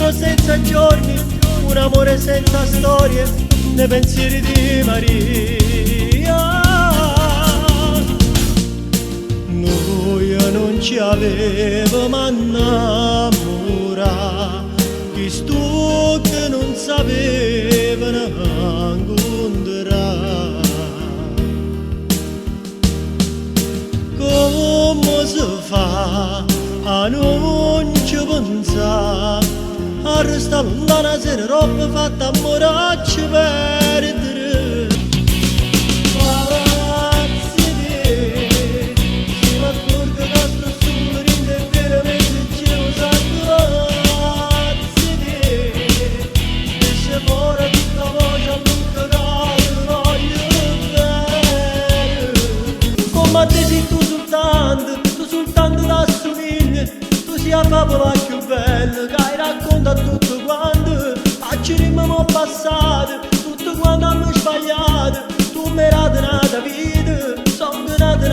giorno senza giorni, un amore senza storie, nei pensieri di Maria. Noi non ci avevamo innamorato, chi stu che non sapevano incontrare. Come si fa a non ci pensare, a restare lontana se la roba fatta a moracci perdere. Pazzi te, si mi accorgo che sto soffrendo e veramente ci lo sanno. Pazzi te, esce fuori tutta voce a lunga che voglio bene. Come a te sei tu soltanto da somiglia, tu sei la favola più bella che hai raccontato tutto quanto. Facciamo passato, tutto quanto hanno sbagliato, tu mi hai dato una vita, sono nata